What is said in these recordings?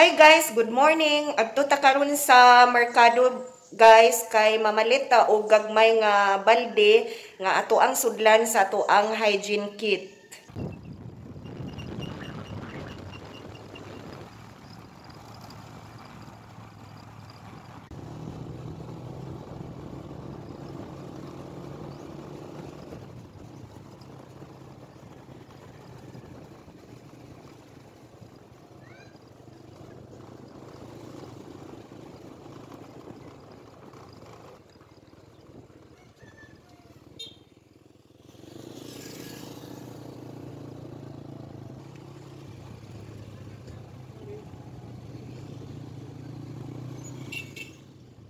Hi guys, good morning. Adto ta karon sa merkado guys kay mamalit ta og gagmay nga balde nga ato ang sudlan sa ato ang hygiene kit.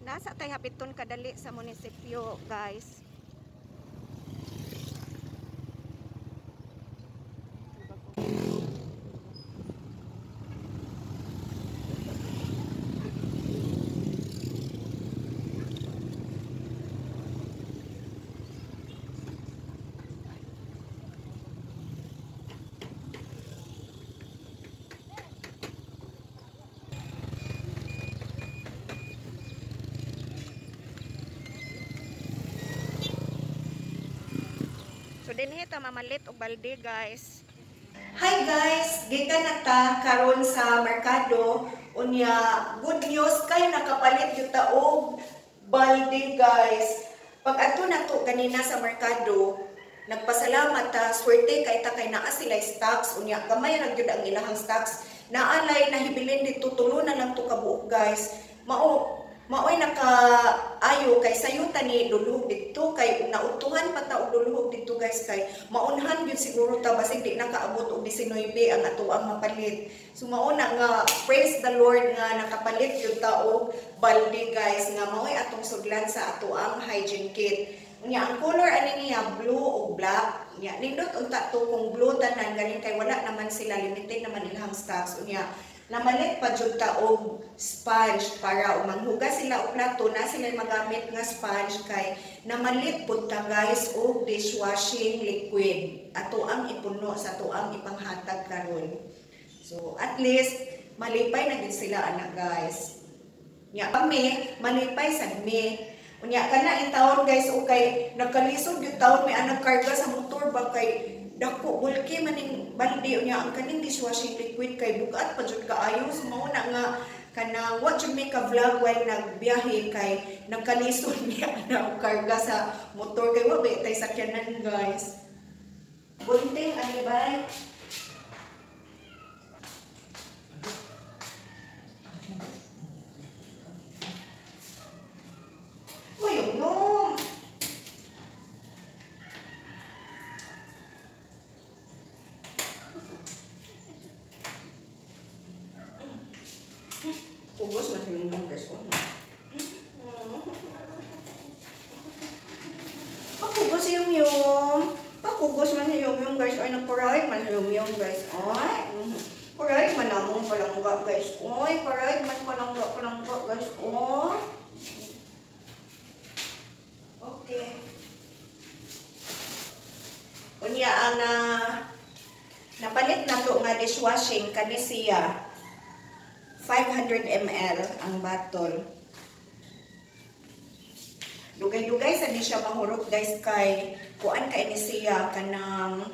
Nasa tay hapiton kadali sa munisipyo guys. So dinhi ta mamalit og balde guys. Hi guys, gikan na ta karon sa merkado. Unya good news kay nakapalit gyud ta og balde guys. Pag adto na to kanina sa merkado, nagpasalamat ta, swerte kay ta kay naa sila stocks. Unya gamay ra gyud ang ilahang stocks. Naalay nahibilin dito tulo na lang to kabuok guys. Maoy naka-ayo kay sayutan ni luluhog dito kay nautuhan pa ta og luluhog dito guys kay maunhan gyud siguro ta basig di nakaabot og 19 ang atuang mapalit. So mauna nga praise the Lord nga nakapalit gyud ta og balde guys nga maoy atong sudlan sa atuang hygiene kit. Unya ang color ani niya blue ug black. Unya nindot unta to kung blue tanan galing kay wala naman sila limited naman ilahang stocks. Unya namalit pa jud ta og sponge para manghugas sila og plato na sila magamit nga sponge kay namalit pud ta guys og dishwashing liquid ato ang ipuno sa ato ang ipanghatag karon. So at least malipay na gid sila ana guys. Nya kami malipay sad mi. Unya kana intawon guys o kay nagkalisod gyud taon may anang karga sa motor ba kay dako bulki maning balde unya ang kaning dishwashing liquid kay bugat pa jud kaayo so mao na nga kanang what jud make a vlog while nagbiyahe kay nagkalisod niya na og karga sa motor kay wa ba tay sakyanan guys. Bunting ani ba? Uy, no. Pugos na yung guys ko. Pakugos yung. Pakugos man yung guys. Ay, nagparay man yung guys. Ay, paray man namong palangga guys. Ay, paray man palangga guys. Oh. Okay. Unya ang napalit na to nga dishwashing kani siya. 500 ml ang bottle. Dugay-dugay sa di siya mahurot guys kay kuan kay ni siya kanang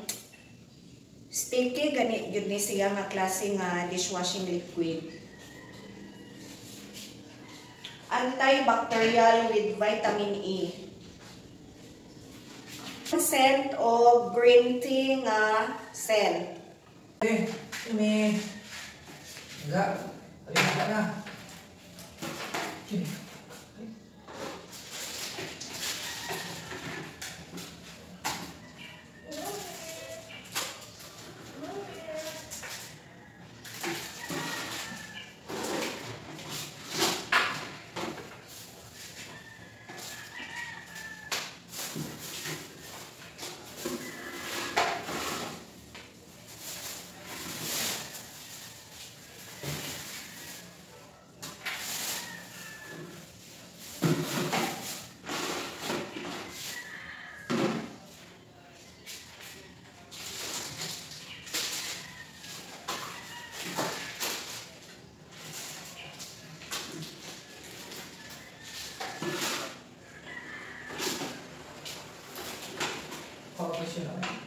sticky gani gyud ni siya nga klase nga dishwashing liquid. Antibacterial with vitamin E. Scent o green tea nga scent. Ini enggak na. siya lang.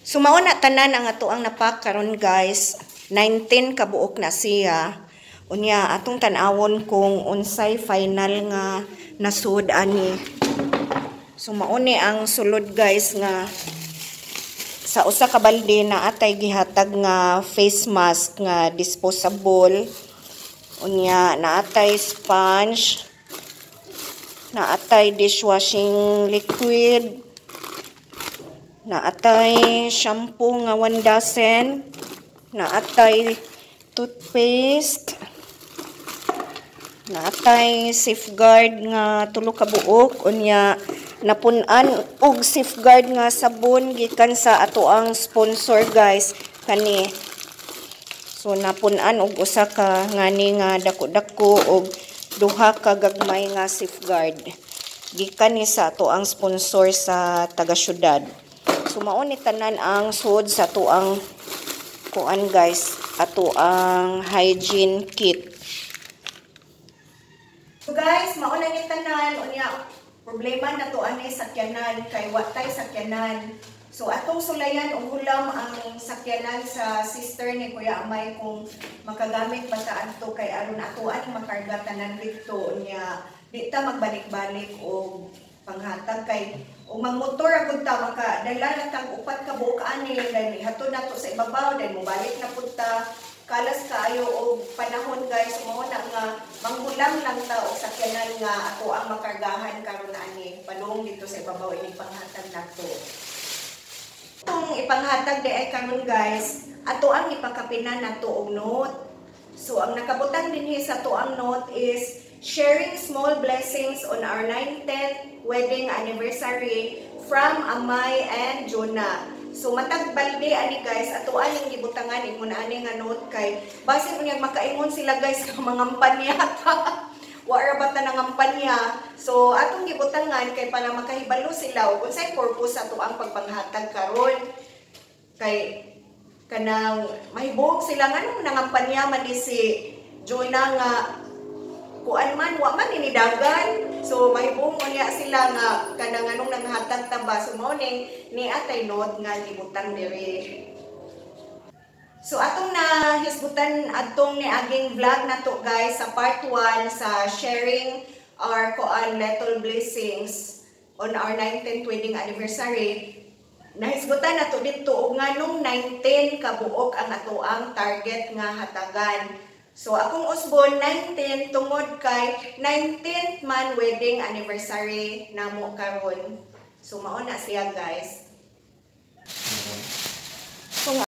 So mao na tanan ang atoang napak karon guys. 19 kabuok na siya. Unya atong tan-awon kung unsay final nga nasud ani. So mao ni ang sulod guys nga sa usa ka balde na atay gihatag nga face mask nga disposable. Unya naatay sponge, naatay dishwashing liquid, naatay shampoo nga 1 dozen, naatay toothpaste, naatay safeguard nga 3 ka buok. Unya napun-an og safeguard nga sabon gikan sa atoang sponsor guys kani. So napun-an og usa ka ngani nga dako-dako og 2 ka gagmay nga safeguard gikan ni sa atoang sponsor sa taga syudad. So mao ni tanan ang sud sa atoang kuan guys, atoang hygiene kit. So guys, mao na ni tanan unya problema na to ani sakyanan kay wa tay sakyanan. So atong sulayan og hulam ang sakyanan sa sister ni Kuya Amay kung makagamit ba ta adto kay aron atoan makarga tanan dito nya di ta magbalik-balik og panghatag kay o magmotor agud ta makadala na tag 4 ka buok ani then hatod nato sa ibabaw then mobalik na pud ta kalas kaayo og panahon guys. Mao na nga manghulam lang ta og sakyanan nga ato ang makargahan karon ani padung dito sa ibabaw ini panghatag nato. Itong ipanghatag di ay karon guys, ato ang ipakapinan nato og note. So ang nakabutang dinhi sa ato ang note is sharing small blessings on our 19th wedding anniversary from Amay and Jonah. So matag balde ani guys, ato aning gibutangan ingon ani nga note kay base unyang makaingon sila guys nga mangampanya ta. Wa ra bata nangampanya. So atong gibutangan kay para makahibalo sila ug unsay purpose ato ang pagpanghatag karon. Kay kanang mahibog sila nganong nangampanya man si Jonah nga kuan man wa man inidagan So mahibong unya sila nga kanang anong naghatag taba. So mao ni atay note nga gibutang diri. So atong na hisgutan atong ni aging vlog nato guys sa part 1 sa sharing our little blessings on our 19th wedding anniversary. Nahisgutan nato dito og nganong 19 kabuok ang atoang target nga hatagan. So akong usbon 19 tungod kay 19th man wedding anniversary namo karon. So mao na siya guys.